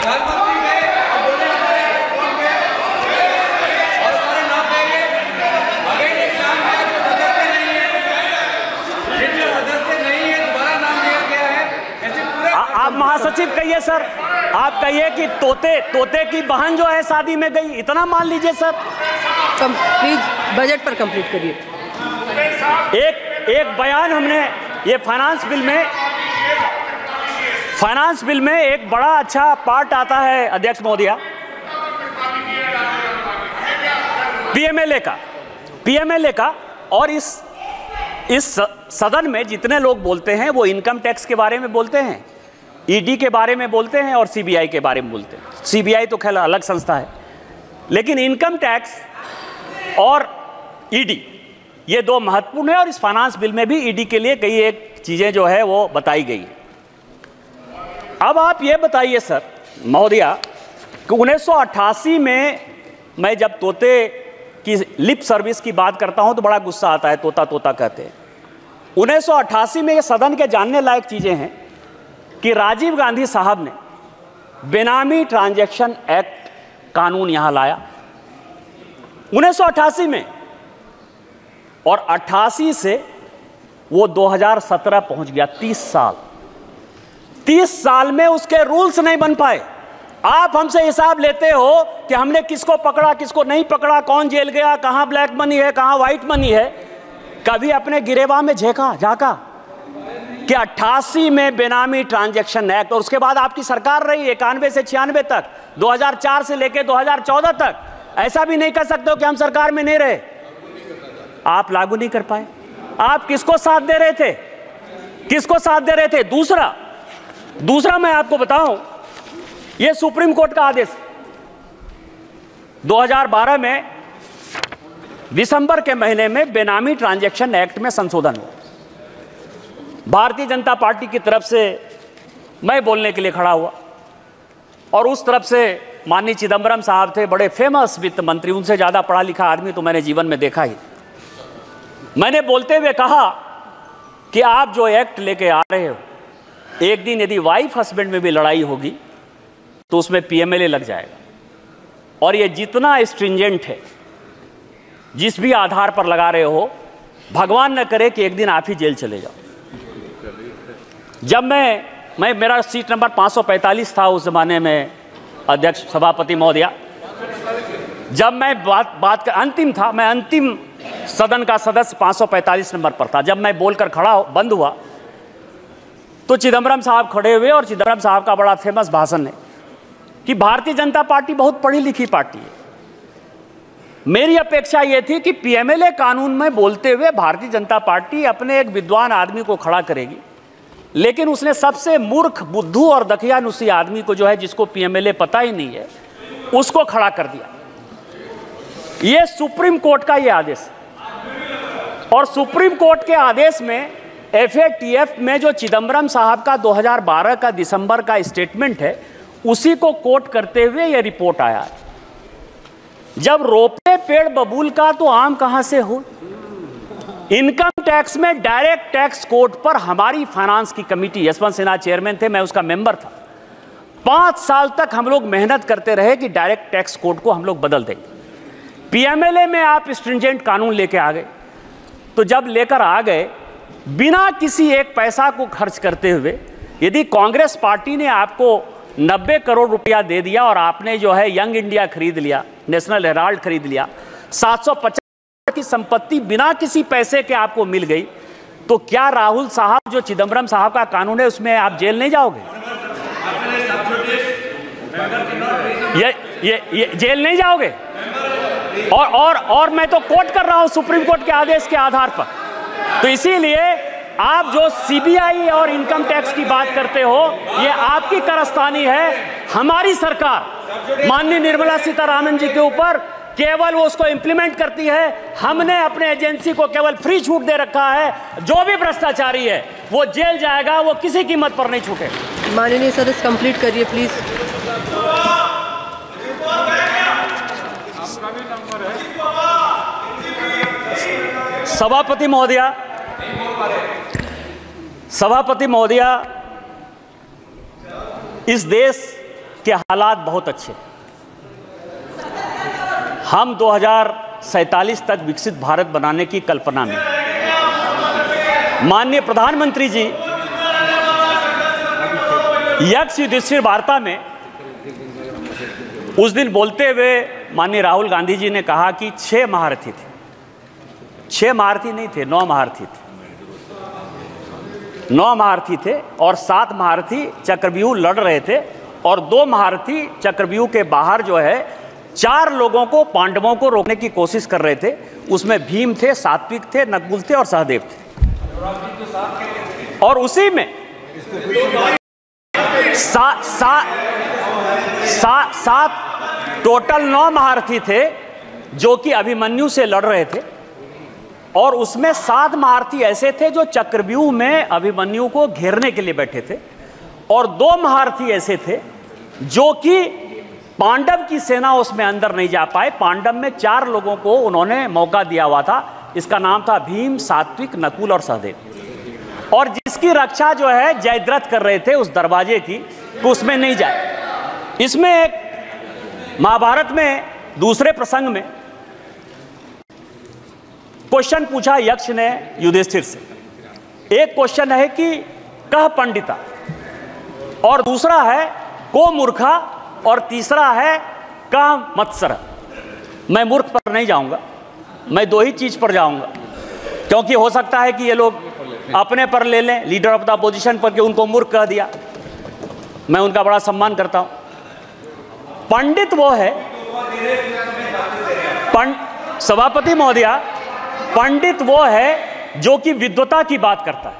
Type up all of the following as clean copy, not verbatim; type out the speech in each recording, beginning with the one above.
प्रधानमंत्री गए और बोले हमारे कौन गए और हमारे नाम लेंगे। अगर एक नाम है जो सदस्य नहीं है, जिनका सदस्य नहीं है दोबारा नाम लिया गया है, ऐसे पूरे। आप महासचिव कहिए सर, आप कहिए कि तोते की बहन जो है शादी में गई, इतना मान लीजिए सर। प्लीज बजट पर कंप्लीट करिए। एक बयान हमने ये फाइनेंस बिल में एक बड़ा अच्छा पार्ट आता है अध्यक्ष महोदया, पीएमएलए का। और इस सदन में जितने लोग बोलते हैं वो इनकम टैक्स के बारे में बोलते हैं, ईडी के बारे में बोलते हैं और सीबीआई के बारे में बोलते हैं। सीबीआई तो खैर अलग संस्था है, लेकिन इनकम टैक्स और ईडी ये दो महत्वपूर्ण है। और इस फाइनेंस बिल में भी ईडी के लिए कई एक चीजें जो है वो बताई गई है। अब आप ये बताइए सर महोदया कि 1988 में मैं जब तोते की लिप सर्विस की बात करता हूं तो बड़ा गुस्सा आता है, तोता तोता कहते हैं। 1988 में ये सदन के जानने लायक चीजें हैं कि राजीव गांधी साहब ने बेनामी ट्रांजैक्शन एक्ट कानून यहां लाया 1988 में, और 88 से वो 2017 पहुंच गया। 30 साल में उसके रूल्स नहीं बन पाए। आप हमसे हिसाब लेते हो कि हमने किसको पकड़ा किसको नहीं पकड़ा, कौन जेल गया, कहां ब्लैक मनी है कहां व्हाइट मनी है। कभी अपने गिरेबान में झांका कि 88 में बेनामी ट्रांजैक्शन एक्ट, और उसके बाद आपकी सरकार रही 91 से 96 तक, 2004 से लेकर 2014 तक। ऐसा भी नहीं कर सकते हो कि हम सरकार में नहीं रहे, आप लागू नहीं कर पाए। आप किसको साथ दे रहे थे, किसको साथ दे रहे थे? दूसरा मैं आपको बताऊं, यह सुप्रीम कोर्ट का आदेश 2012 में दिसंबर के महीने में बेनामी ट्रांजैक्शन एक्ट में संशोधन हुआ। भारतीय जनता पार्टी की तरफ से मैं बोलने के लिए खड़ा हुआ, और उस तरफ से माननीय चिदंबरम साहब थे, बड़े फेमस वित्त मंत्री, उनसे ज्यादा पढ़ा लिखा आदमी तो मैंने जीवन में देखा ही। मैंने बोलते हुए कहा कि आप जो एक्ट लेके आ रहे हो, एक दिन यदि वाइफ हस्बैंड में भी लड़ाई होगी तो उसमें पीएमएलए लग जाएगा, और ये जितना स्ट्रिंजेंट है, जिस भी आधार पर लगा रहे हो, भगवान न करे कि एक दिन आप ही जेल चले जाओ। जब मैं मेरा सीट नंबर 545 था उस जमाने में अध्यक्ष सभापति महोदया, जब मैं बात अंतिम था, मैं अंतिम सदन का सदस्य 545 नंबर पर था। जब मैं बोलकर खड़ा बंद हुआ तो चिदंबरम साहब खड़े हुए, और चिदंबरम साहब का बड़ा फेमस भाषण है कि भारतीय जनता पार्टी बहुत पढ़ी लिखी पार्टी है। मेरी अपेक्षा यह थी कि पीएमएलए कानून में बोलते हुए भारतीय जनता पार्टी अपने एक विद्वान आदमी को खड़ा करेगी, लेकिन उसने सबसे मूर्ख, बुद्धू और दकियानुसी आदमी को, जो है जिसको पीएमएलए पता ही नहीं है, उसको खड़ा कर दिया। यह सुप्रीम कोर्ट का यह आदेश, और सुप्रीम कोर्ट के आदेश में एफएटीएफ में जो चिदंबरम साहब का 2012 का दिसंबर का स्टेटमेंट है, उसी को कोट करते हुए यह रिपोर्ट आया। जब रोपे पेड़ बबूल का तो आम कहां से हो। इनकम टैक्स में डायरेक्ट टैक्स कोड पर हमारी फाइनेंस की कमेटी, यशवंत सिन्हा चेयरमैन थे, मैं उसका मेंबर था, 5 साल तक हम लोग मेहनत करते रहे कि डायरेक्ट टैक्स कोड को हम लोग बदल देंगे। पीएमएलए में आप स्ट्रिंजेंट कानून लेके आ गए, तो जब लेकर आ गए बिना किसी एक पैसा को खर्च करते हुए, यदि कांग्रेस पार्टी ने आपको 90 करोड़ रुपया दे दिया और आपने जो है यंग इंडिया खरीद लिया, नेशनल हेराल्ड खरीद लिया, 750 की संपत्ति बिना किसी पैसे के आपको मिल गई, तो क्या राहुल साहब जो चिदंबरम साहब का कानून है उसमें आप जेल नहीं जाओगे? ये जेल नहीं जाओगे? और मैं तो कोट कर रहा हूं सुप्रीम कोर्ट के आदेश के आधार पर। तो इसीलिए आप जो सीबीआई और इनकम टैक्स की बात करते हो, ये आपकी कारस्तानी है। हमारी सरकार माननीय निर्मला सीतारामन जी के ऊपर केवल वो उसको इंप्लीमेंट करती है। हमने अपने एजेंसी को केवल फ्री छूट दे रखा है। जो भी भ्रष्टाचारी है वो जेल जाएगा, वो किसी कीमत पर नहीं छूटेगा। माननीय सदस्य कंप्लीट करिए प्लीज। सभापति महोदया, इस देश कि हालात बहुत अच्छे। हम 2047 तक विकसित भारत बनाने की कल्पना में, माननीय प्रधानमंत्री जी यक्ष युधिष्ठिर वार्ता में उस दिन बोलते हुए माननीय राहुल गांधी जी ने कहा कि 6 महारथी थे। 6 महारथी नहीं थे, 9 महारथी थे। 9 महारथी थे और 7 महारथी चक्रव्यूह लड़ रहे थे और 2 महारथी चक्रव्यूह के बाहर जो है 4 लोगों को, पांडवों को रोकने की कोशिश कर रहे थे। उसमें भीम थे, सात्विक थे, नकुल थे और सहदेव थे। और उसी में सात टोटल 9 महारथी थे जो कि अभिमन्यु से लड़ रहे थे और उसमें 7 महारथी ऐसे थे जो चक्रव्यूह में अभिमन्यु को घेरने के लिए बैठे थे और 2 महारथी ऐसे थे जो कि पांडव की सेना उसमें अंदर नहीं जा पाए। पांडव में 4 लोगों को उन्होंने मौका दिया हुआ था। इसका नाम था भीम, सात्विक, नकुल और सहदेव। और जिसकी रक्षा जो है जयद्रथ कर रहे थे उस दरवाजे की, तो उसमें नहीं जाए। इसमें एक महाभारत में दूसरे प्रसंग में क्वेश्चन पूछा यक्ष ने युधिष्ठिर से। एक क्वेश्चन है कि कह पंडिता, और दूसरा है को मूर्खा, और तीसरा है कह मत्सर। मैं मूर्ख पर नहीं जाऊंगा, मैं 2 ही चीज पर जाऊंगा, क्योंकि हो सकता है कि ये लोग अपने पर ले लें, लीडर ऑफ द अपोजिशन पर, कि उनको मूर्ख कह दिया। मैं उनका बड़ा सम्मान करता हूं। पंडित वो है, सभापति महोदया, पंडित वो है जो कि विद्वता की बात करता है।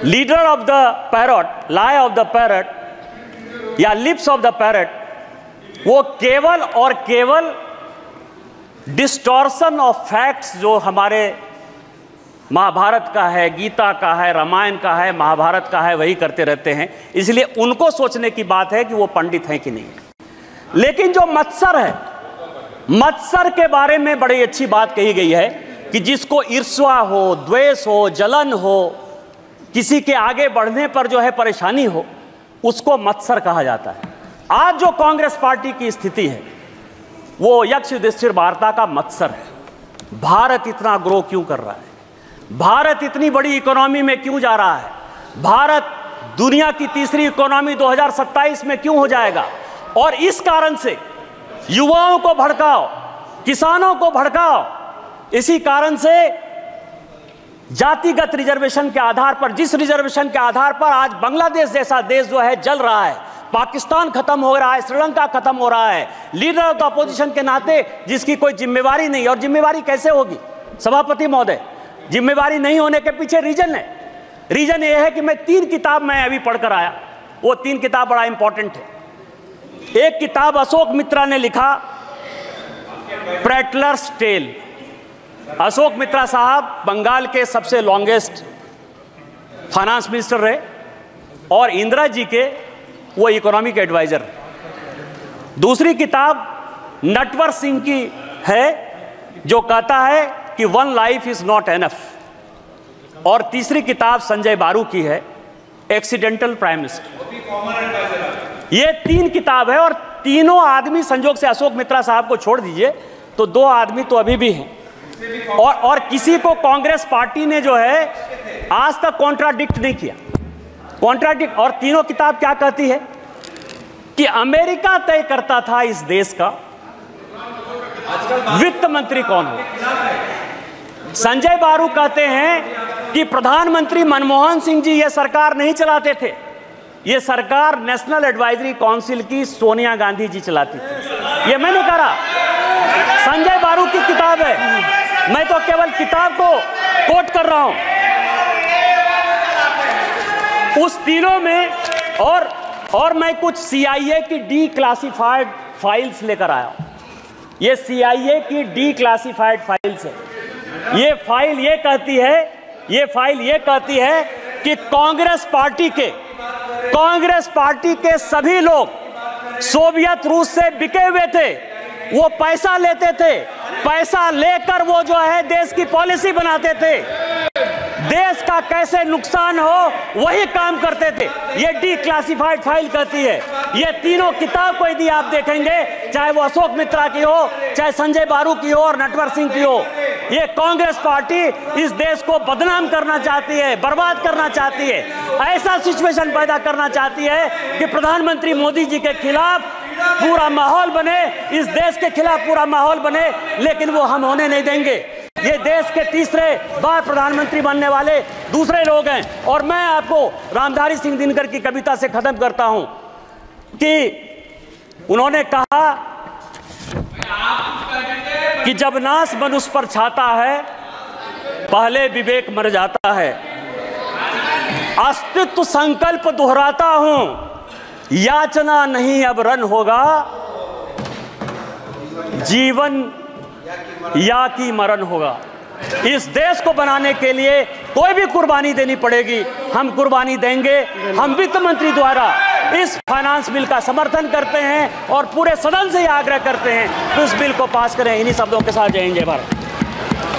Leader of the parrot, lie of the parrot या लिप्स ऑफ द पैरट, वो केवल और केवल डिस्टॉर्शन ऑफ फैक्ट्स जो हमारे महाभारत का है, गीता का है, रामायण का है, महाभारत का है, वही करते रहते हैं। इसलिए उनको सोचने की बात है कि वो पंडित हैं कि नहीं। लेकिन जो मत्सर है, मत्सर के बारे में बड़ी अच्छी बात कही गई है कि जिसको ईर्ष्या हो, द्वेष हो, जलन हो, किसी के आगे बढ़ने पर जो है परेशानी हो, उसको मत्सर कहा जाता है। आज जो कांग्रेस पार्टी की स्थिति है वो यक्ष युधिष्ठिर वार्ता का मत्सर है। भारत इतना ग्रो क्यों कर रहा है? भारत इतनी बड़ी इकोनॉमी में क्यों जा रहा है? भारत दुनिया की तीसरी इकोनॉमी 2027 में क्यों हो जाएगा? और इस कारण से युवाओं को भड़काओ, किसानों को भड़काओ। इसी कारण से जातिगत रिजर्वेशन के आधार पर, जिस रिजर्वेशन के आधार पर आज बांग्लादेश जैसा देश जो है जल रहा है, पाकिस्तान खत्म हो रहा है, श्रीलंका खत्म हो रहा है, लीडर ऑफ द अपोजिशन के नाते जिसकी कोई जिम्मेवारी नहीं। और जिम्मेवारी कैसे होगी सभापति महोदय? जिम्मेवारी नहीं होने के पीछे रीजन है। रीजन ये है कि मैं 3 किताब मैं अभी पढ़कर आया, वो 3 किताब बड़ा इंपॉर्टेंट है। एक किताब अशोक मित्रा ने लिखा, प्रेटलर्स टेल। अशोक मित्रा साहब बंगाल के सबसे लॉन्गेस्ट फाइनेंस मिनिस्टर रहे और इंदिरा जी के वो इकोनॉमिक एडवाइजर। दूसरी किताब नटवर सिंह की है जो कहता है कि 1 लाइफ इज नॉट एनफ। और तीसरी किताब संजय बारू की है, एक्सीडेंटल प्राइम मिनिस्टर। ये 3 किताब है और तीनों आदमी, संजोग से अशोक मित्रा साहब को छोड़ दीजिए तो 2 आदमी तो अभी भी हैं। और किसी को कांग्रेस पार्टी ने जो है आज तक कॉन्ट्राडिक्ट नहीं किया। कॉन्ट्राडिक्ट। और तीनों किताब क्या कहती है कि अमेरिका तय करता था इस देश का वित्त मंत्री कौन हो। संजय बारू कहते हैं कि प्रधानमंत्री मनमोहन सिंह जी ये सरकार नहीं चलाते थे, ये सरकार नेशनल एडवाइजरी काउंसिल की सोनिया गांधी जी चलाती थी। ये मैं नहीं कह रहा, संजय बारू की किताब है, मैं तो केवल किताब को कोट कर रहा हूं। उस तीनों में और मैं कुछ CIA की डीक्लासिफाइड फाइल्स लेकर आया हूं। ये CIA की डीक्लासिफाइड फाइल्स है। ये फाइल ये कहती है कि कांग्रेस पार्टी के सभी लोग सोवियत रूस से बिके हुए थे। वो पैसा लेते थे, पैसा लेकर वो जो है देश की पॉलिसी बनाते थे। देश का कैसे नुकसान हो वही काम करते थे। ये डिक्लासिफाइड फाइल कहती है। ये तीनों किताब को यदि आप देखेंगे, चाहे वो अशोक मित्रा की हो, चाहे संजय बारू की हो और नटवर सिंह की हो, ये कांग्रेस पार्टी इस देश को बदनाम करना चाहती है, बर्बाद करना चाहती है, ऐसा सिचुएशन पैदा करना चाहती है कि प्रधानमंत्री मोदी जी के खिलाफ पूरा माहौल बने, इस देश के खिलाफ पूरा माहौल बने, लेकिन वो हम होने नहीं देंगे। ये देश के तीसरे बार प्रधानमंत्री बनने वाले दूसरे लोग हैं। और मैं आपको रामधारी सिंह दिनकर की कविता से खत्म करता हूं कि उन्होंने कहा कि जब नाश मनुष्य पर छाता है, पहले विवेक मर जाता है। अस्तित्व संकल्प दोहराता हूं, याचना नहीं अब रन होगा, जीवन या की मरण होगा। इस देश को बनाने के लिए कोई भी कुर्बानी देनी पड़ेगी, हम कुर्बानी देंगे। हम वित्त मंत्री द्वारा इस फाइनेंस बिल का समर्थन करते हैं और पूरे सदन से यह आग्रह करते हैं कि उस बिल को पास करें। इन्हीं शब्दों के साथ जय हिंद जय भारत।